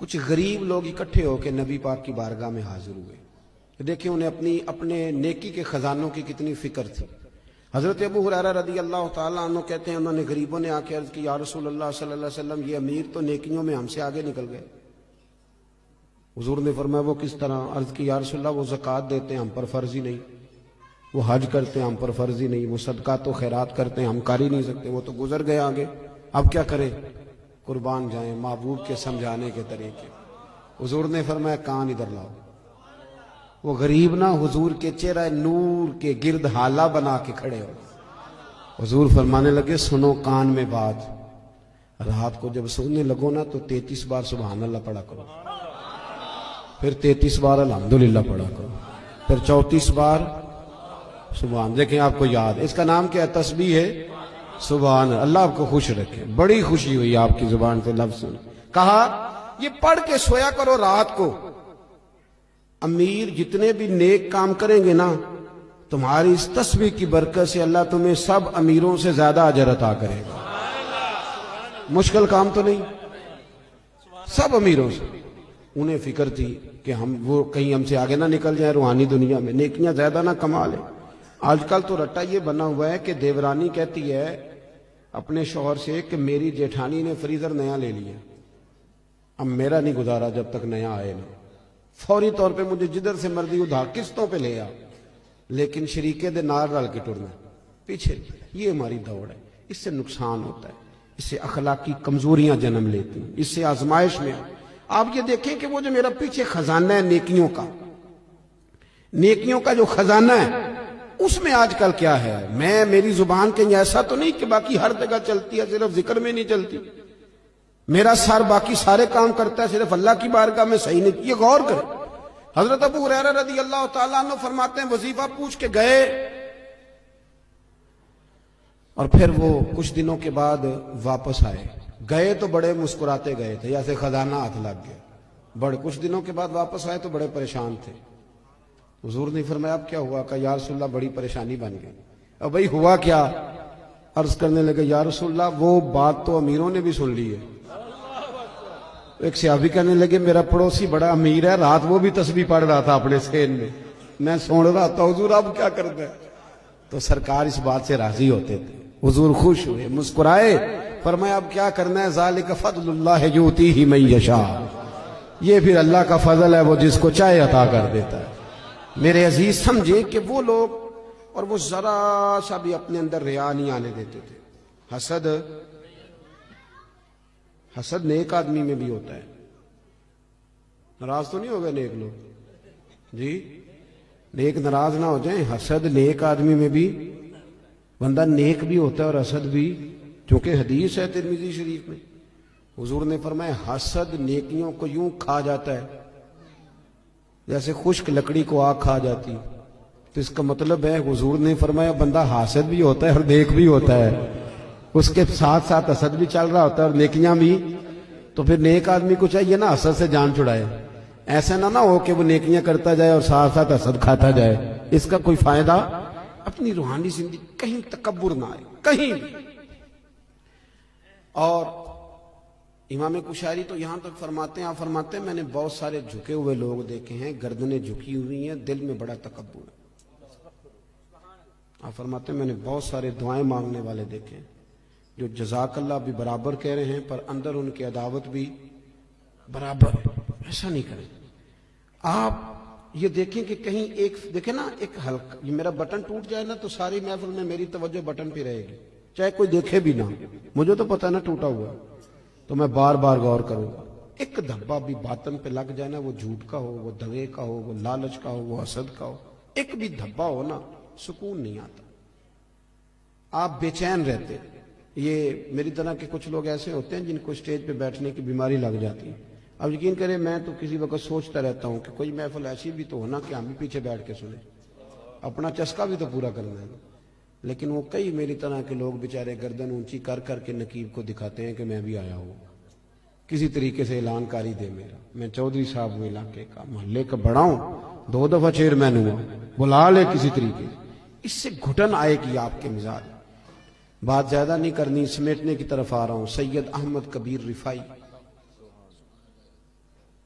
کچھ غریب لوگ اکٹھے ہو کے نبی پاک کی بارگاہ میں حاضر ہوئے. دیکھیں انہیں اپنے نیکی کے خزانوں کی کتنی فکر تھی. حضرت ابو ہریرہ رضی اللہ تعالیٰ عنہ کہتے ہیں انہوں نے غریبوں نے آ کے عرض کی یا رسول اللہ صلی اللہ علیہ وسلم یہ امیر تو نیکیوں میں ہم سے آگے نکل گئے. حضور نے فرمایا وہ کس طرح؟ عرض کی یا رسول اللہ وہ زکوٰۃ دیتے ہیں ہم پر فرض ہی نہیں، وہ حج کرتے ہیں ہم پر فرض ہی نہیں، وہ صدقات و خیرات کرتے ہیں ہم کر ہی نہیں سکتے، وہ تو گزر گئے آگے، اب کیا کریں؟ قربان جائیں محبوب کے سمجھانے کے طریقے. حضور نے فرمایا کان ادھر لاؤ. وہ غریب نہ حضور کے چہرہ نور کے گرد حالہ بنا کے کھڑے ہو. حضور فرمانے لگے سنو کان میں بات، رات کو جب سونے لگو نا تو 33 بار سبحان اللہ پڑھا کرو، پھر 33 بار الحمدللہ پڑھا کرو، پھر 34 بار سبحان. دیکھیں آپ کو یاد ہے اس کا نام کیا ہے؟ تسبیح ہے سبحان. اللہ آپ کو خوش رکھے. بڑی خوشی ہوئی آپ کی زبان سے لفظ سن. کہا یہ پڑھ کے سویا کرو رات کو. امیر جتنے بھی نیک کام کریں گے نا تمہاری اس تسبیح کی برکت سے اللہ تمہیں سب امیروں سے زیادہ اجر عطا کرے گا. مشکل کام تو نہیں، سب امیروں سے. انہیں فکر تھی کہ وہ کہیں ہم سے آگے نہ نکل جائیں روحانی دنیا میں، نیکیاں زیادہ نہ کما لیں. آج کل تو رٹا یہ بنا ہوا ہے کہ دیورانی کہتی ہے اپنے شوہر سے کہ میری جیٹھانی نے فریزر نیا لے لیا، اب میرا نہیں گزارا جب تک نیا آئے نا، فوری طور پہ مجھے جدھر سے مرضی ادھار قسطوں پہ لے آ، لیکن شریکے دے نار ڈال کے ٹرنا پیچھے. یہ ہماری دوڑ ہے. اس سے نقصان ہوتا ہے، اس سے اخلاقی کمزوریاں جنم لیتی ہیں، اس سے آزمائش میں. آپ یہ دیکھیں کہ وہ جو میرا پیچھے خزانہ ہے نیکیوں کا جو خزانہ ہے اس میں آج کل کیا ہے؟ میری زبان کہیں ایسا تو نہیں کہ باقی ہر جگہ چلتی ہے صرف ذکر میں نہیں چلتی، میرا سر باقی سارے کام کرتا ہے صرف اللہ کی بارگاہ میں صحیح نہیں. یہ غور کریں. حضرت ابو ہریرہ رضی اللہ تعالیٰ عنہ فرماتے ہیں وظیفہ پوچھ کے گئے اور پھر وہ کچھ دنوں کے بعد واپس آئے. گئے تو بڑے مسکراتے گئے تھے جیسے خزانہ ہاتھ لگ گیا. بڑے کچھ دنوں کے بعد واپس آئے تو بڑے پریشان تھے. حضور نے فرمایا اب کیا ہوا؟ کہ یا رسول اللہ بڑی پریشانی بن گئی. اب بھائی ہوا کیا؟ عرض کرنے لگے یا رسول اللہ وہ بات تو امیروں نے بھی سن لی ہے. ایک صحابی کہنے لگے میرا پڑوسی بڑا امیر ہے، رات وہ بھی تسبیح پڑھ رہا تھا اپنے سین میں سن رہا تھا، حضور اب کیا کرتا ہے؟ تو سرکار اس بات سے راضی ہوتے تھے. حضور خوش ہوئے، مسکرائے، فرمایا اب کیا کرنا ہے؟ ذالک فضل اللہ یؤتیہ من یشاء. یہ پھر اللہ کا فضل ہے، وہ جس کو چاہے عطا کر دیتا ہے. میرے عزیز سمجھے کہ وہ لوگ اور وہ ذرا سا بھی اپنے اندر ریا نہیں آنے دیتے تھے. حسد نیک آدمی میں بھی ہوتا ہے. ناراض تو نہیں ہو گئے نیک لوگ جی؟ نیک ناراض نہ ہو جائیں. حسد نیک آدمی میں بھی، بندہ نیک بھی ہوتا ہے اور حسد بھی، چونکہ حدیث ہے ترمذی شریف میں حضور نے فرمایا حسد نیکیوں کو یوں کھا جاتا ہے جیسے خشک لکڑی کو آگ کھا جاتی. تو اس کا مطلب ہے حضور نے فرمایا بندہ حاسد بھی ہوتا ہے اور نیک بھی ہوتا ہے، اس کے ساتھ ساتھ حسد بھی چل رہا ہوتا ہے اور نیکیاں بھی. تو پھر نیک آدمی کو چاہیے نا حسد سے جان چھڑائے. ایسا نہ ہو کہ وہ نیکیاں کرتا جائے اور ساتھ ساتھ حسد کھاتا جائے، اس کا کوئی فائدہ. اپنی روحانی زندگی کہیں تکبر نہ آئے کہیں بھی. اور امام کشاری تو یہاں تک فرماتے ہیں، آپ فرماتے ہیں میں نے بہت سارے جھکے ہوئے لوگ دیکھے ہیں، گردنیں جھکی ہوئی ہیں، دل میں بڑا تکبر ہے. آپ فرماتے ہیں میں نے بہت سارے دعائیں مانگنے والے دیکھے ہیں جو جزاک اللہ بھی برابر کہہ رہے ہیں پر اندر ان کی عداوت بھی برابر ہے. ایسا نہیں کریں. آپ یہ دیکھیں کہ کہیں ایک دیکھیں نا، ایک ہلکا یہ میرا بٹن ٹوٹ جائے نا تو ساری محفل میں میری توجہ بٹن پہ رہے گی، چاہے کوئی دیکھے بھی نہ. مجھے تو پتہ نا ٹوٹا ہوا تو میں بار بار غور کروں گا. ایک دھبا بھی باطن پہ لگ جائے نا، وہ جھوٹ کا ہو، وہ دوے کا ہو، وہ لالچ کا ہو، وہ حسد کا ہو، ایک بھی دھبا ہو نا سکون نہیں آتا، آپ بے چین رہتے. یہ میری طرح کے کچھ لوگ ایسے ہوتے ہیں جن کو اسٹیج پہ بیٹھنے کی بیماری لگ جاتی ہے. اب یقین کریں میں تو کسی وقت سوچتا رہتا ہوں کہ کوئی محفل ایسی بھی تو ہونا کہ ہم بھی پیچھے بیٹھ کے سنیں، اپنا چسکا بھی تو پورا کرنا ہے. لیکن وہ کئی میری طرح کے لوگ بیچارے گردن اونچی کر کر کے نقیب کو دکھاتے ہیں کہ میں بھی آیا ہوں، کسی طریقے سے اعلان کاری دے میرا، میں چودھری صاحب ہوں، علاقے کا محلے کا بڑا ہوں، 2 دفعہ چیئرمین ہوا، بلا لے کسی طریقے. اس سے گھٹن آئے گی آپ کے مزاج. بات زیادہ نہیں کرنی، سمیٹنے کی طرف آ رہا ہوں. سید احمد کبیر رفائی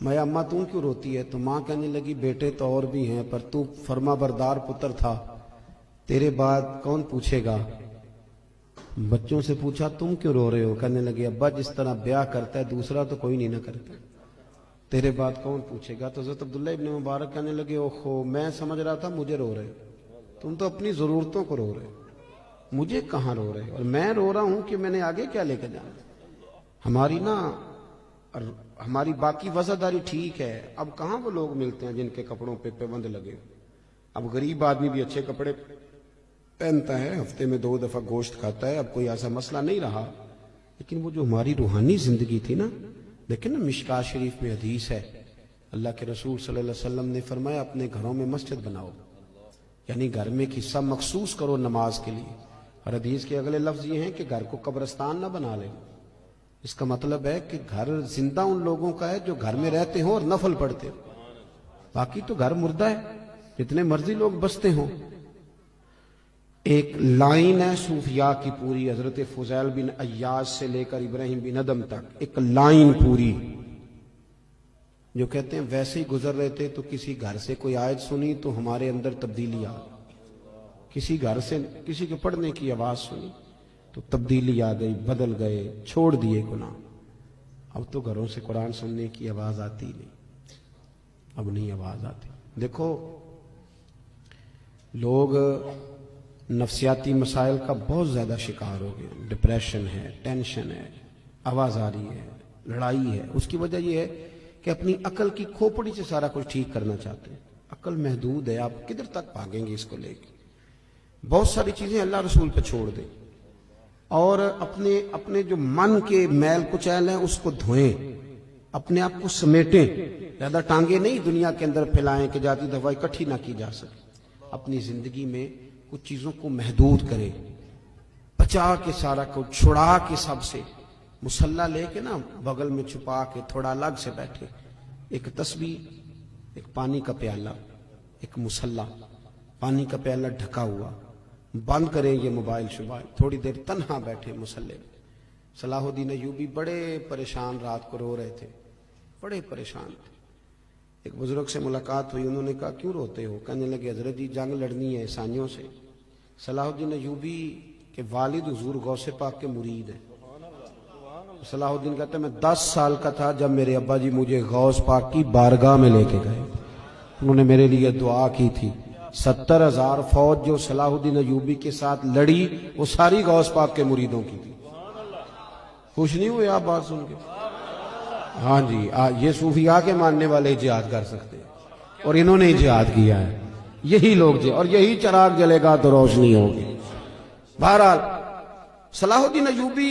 میں اماں تم کیوں روتی ہے؟ تو ماں کہنے لگی بیٹے تو اور بھی ہیں پر تو فرما بردار پتر تھا، تیرے بعد کون پوچھے گا؟ بچوں سے پوچھا تم کیوں رو رہے ہو؟ کہنے لگے ابا جس طرح بیاہ کرتا ہے دوسرا تو کوئی نہیں نہ کرتا، تیرے بعد کون پوچھے گا؟ تو حضرت عبداللہ ابن مبارک کہنے لگے اوہو میں سمجھ رہا تھا مجھے رو رہے، تم تو اپنی ضرورتوں کو رو رہے، مجھے کہاں رو رہے؟ اور میں رو رہا ہوں کہ میں نے آگے کیا لے کے جانا۔ ہماری باقی وزاداری ٹھیک ہے، اب کہاں وہ لوگ ملتے ہیں جن کے کپڑوں پہ پابند لگے؟ اب غریب آدمی بھی اچھے کپڑے پہنتا ہے، ہفتے میں 2 دفعہ گوشت کھاتا ہے، اب کوئی ایسا مسئلہ نہیں رہا۔ لیکن وہ جو ہماری روحانی زندگی تھی نا، لیکن نا مشکاۃ شریف میں حدیث ہے، اللہ کے رسول صلی اللہ علیہ وسلم نے فرمایا اپنے گھروں میں مسجد بناؤ، یعنی گھر میں ایک حصہ مخصوص کرو نماز کے لیے۔ اور حدیث کے اگلے لفظ یہ ہیں کہ گھر کو قبرستان نہ بنا لیں۔ اس کا مطلب ہے کہ گھر زندہ ان لوگوں کا ہے جو گھر میں رہتے ہوں اور نفل پڑھتے ہوں، باقی تو گھر مردہ ہے، جتنے مرضی لوگ بستے ہوں۔ ایک لائن ہے صوفیاء کی پوری، حضرت فضیل بن عیاض سے لے کر ابراہیم بن ادم تک، ایک لائن پوری جو کہتے ہیں ویسے ہی گزر رہے تھے تو کسی گھر سے کوئی آیت سنی تو ہمارے اندر تبدیلی آ گئی، کسی گھر سے کسی کے پڑھنے کی آواز سنی تو تبدیلی آ گئی، بدل گئے، چھوڑ دیے گناہ۔ اب تو گھروں سے قرآن سننے کی آواز آتی نہیں، اب نہیں آواز آتی۔ دیکھو لوگ نفسیاتی مسائل کا بہت زیادہ شکار ہو گئے، ڈپریشن ہے، ٹینشن ہے، آواز آ رہی ہے، لڑائی ہے۔ اس کی وجہ یہ ہے کہ اپنی عقل کی کھوپڑی سے سارا کچھ ٹھیک کرنا چاہتے ہیں۔ عقل محدود ہے، آپ کدھر تک بھاگیں گے اس کو لے کے؟ بہت ساری چیزیں اللہ رسول پہ چھوڑ دیں اور اپنے جو من کے میل کچیل ہیں اس کو دھوئیں، اپنے آپ کو سمیٹیں، زیادہ ٹانگیں نہیں دنیا کے اندر پھیلائیں کہ جاتی دفعہ اکٹھی نہ کی جا سکے۔ اپنی زندگی میں کچھ چیزوں کو محدود کریں، بچا کے سارا کچھ چھڑا کے سب سے، مصلی لے کے نا بغل میں چھپا کے تھوڑا الگ سے بیٹھے، ایک تسبیح، ایک پانی کا پیالہ، ایک مصلی، پانی کا پیالہ ڈھکا ہوا، بند کریں یہ موبائل شبائل، تھوڑی دیر تنہا بیٹھے مصلی میں۔ صلاح الدین ایوبی بڑے پریشان رات کو رو رہے تھے، بڑے پریشان تھے۔ ایک بزرگ سے ملاقات ہوئی، انہوں نے کہا کیوں روتے ہو؟ کہنے لگے حضرت جی جنگ لڑنی ہے عیسائیوں سے۔ صلاح الدین ایوبی کے والد حضور غوث پاک کے مرید ہیں۔ صلاح الدین کہتے ہیں میں 10 سال کا تھا جب میرے ابا جی مجھے غوث پاک کی بارگاہ میں لے کے گئے، انہوں نے میرے لیے دعا کی تھی۔ 70,000 فوج جو صلاح الدین ایوبی کے ساتھ لڑی وہ ساری غوث پاک کے مریدوں کی تھی۔ خوش نہیں ہوئے آپ بات سن کے؟ ہاں جی، یہ صوفیاء کے ماننے والے جہاد کر سکتے ہیں، اور انہوں نے جہاد کیا ہے، یہی لوگ اور یہی چراغ جلے گا تو روشنی ہوگی۔ بہرحال صلاح الدین ایوبی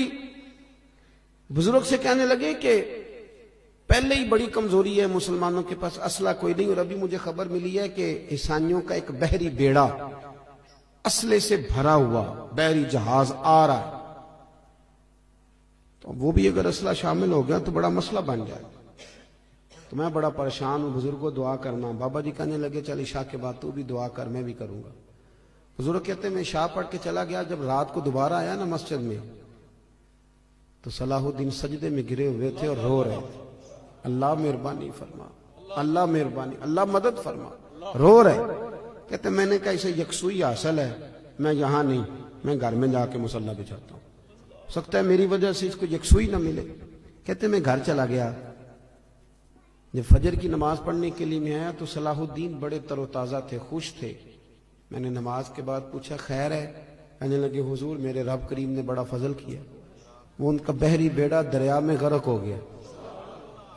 بزرگ سے کہنے لگے کہ پہلے ہی بڑی کمزوری ہے مسلمانوں کے پاس، اسلحہ کوئی نہیں، اور ابھی مجھے خبر ملی ہے کہ عیسائیوں کا ایک بحری بیڑا اسلحے سے بھرا ہوا بحری جہاز آ رہا ہے، تو وہ بھی اگر اسلحہ شامل ہو گیا تو بڑا مسئلہ بن جائے۔ تو میں بڑا پریشان ہوں، بزرگوں دعا کرنا۔ بابا جی کہنے لگے چل عشاء کے بعد تو بھی دعا کر، میں بھی کروں گا۔ بزرگ کہتے ہیں میں عشاء پڑھ کے چلا گیا، جب رات کو دوبارہ آیا نا مسجد میں تو صلاح الدین سجدے میں گرے ہوئے تھے اور رو رہے تھے، اللہ مہربانی فرما، اللہ مہربانی، اللہ مدد فرما، رو رہے۔ کہتے میں نے کہا اسے یکسوئی حاصل ہے، میں یہاں نہیں، میں گھر میں جا کے مصلی بچھاتا ہوں، ہو سکتا ہے میری وجہ سے اس کو یکسوئی نہ ملے۔ کہتے میں گھر چلا گیا، جب فجر کی نماز پڑھنے کے لیے میں آیا تو صلاح الدین بڑے تر و تازہ تھے، خوش تھے۔ میں نے نماز کے بعد پوچھا خیر ہے؟ کہنے لگے حضور میرے رب کریم نے بڑا فضل کیا، وہ ان کا بحری بیڑا دریا میں غرق ہو گیا،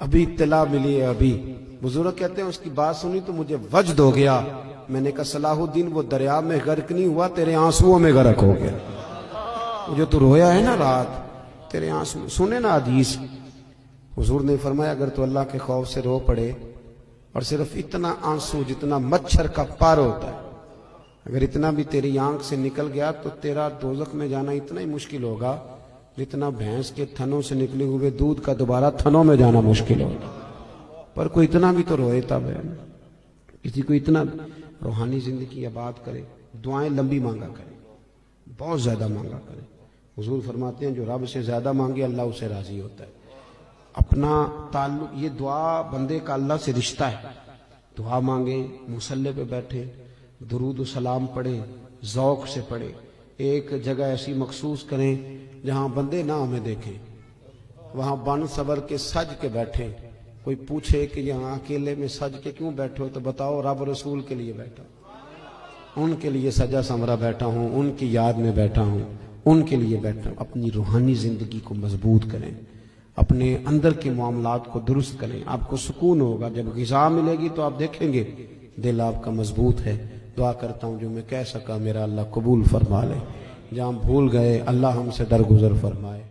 ابھی اطلاع ملی ہے ابھی۔ بزرگ کہتے ہیں اس کی بات سنی تو مجھے وجد ہو گیا، میں نے کہا صلاح الدین وہ دریا میں غرق نہیں ہوا، تیرے آنسوؤں میں غرق ہو گیا، جو تو رویا ہے نا رات، تیرے آنسو سنے نا حدیث۔ حضور نے فرمایا اگر تو اللہ کے خوف سے رو پڑے اور صرف اتنا آنسو جتنا مچھر کا پار ہوتا ہے اگر اتنا بھی تیری آنکھ سے نکل گیا تو تیرا دوزخ میں جانا اتنا ہی مشکل ہوگا جتنا بھینس کے تھنوں سے نکلے ہوئے دودھ کا دوبارہ تھنوں میں جانا مشکل ہوگا۔ پر کوئی اتنا بھی تو روئے تب ہے، کسی کو اتنا روحانی زندگی آباد کرے، دعائیں لمبی مانگا کرے، بہت زیادہ مانگا کرے۔ حضور فرماتے ہیں جو رب سے زیادہ مانگے اللہ اسے راضی ہوتا ہے۔ اپنا تعلق، یہ دعا بندے کا اللہ سے رشتہ ہے. دعا مانگیں، مصلی پہ بیٹھیں، درود و سلام پڑھیں، ذوق سے پڑھیں. ایک جگہ ایسی مخصوص کریں جہاں بندے نہ ہمیں دیکھیں، وہاں بن صبر کے سج کے بیٹھیں. کوئی پوچھے کہ یہاں اکیلے میں سج کے کیوں بیٹھے ہو تو بتاؤ رب رسول کے لیے بیٹھا ہوں، ان کے لیے سجا سمرا بیٹھا ہوں، ان کی یاد میں بیٹھا ہوں، ان کے لیے بیٹھا ہوں. اپنی روحانی زندگی کو مضبوط کریں، اپنے اندر کے معاملات کو درست کریں. آپ کو سکون ہوگا. جب غذا ملے گی تو آپ دیکھیں گے دل آپ کا مضبوط ہے. دعا کرتا ہوں جو میں کہہ سکا میرا اللہ قبول فرما لے، جہاں بھول گئے اللہ ہم سے درگزر فرمائے.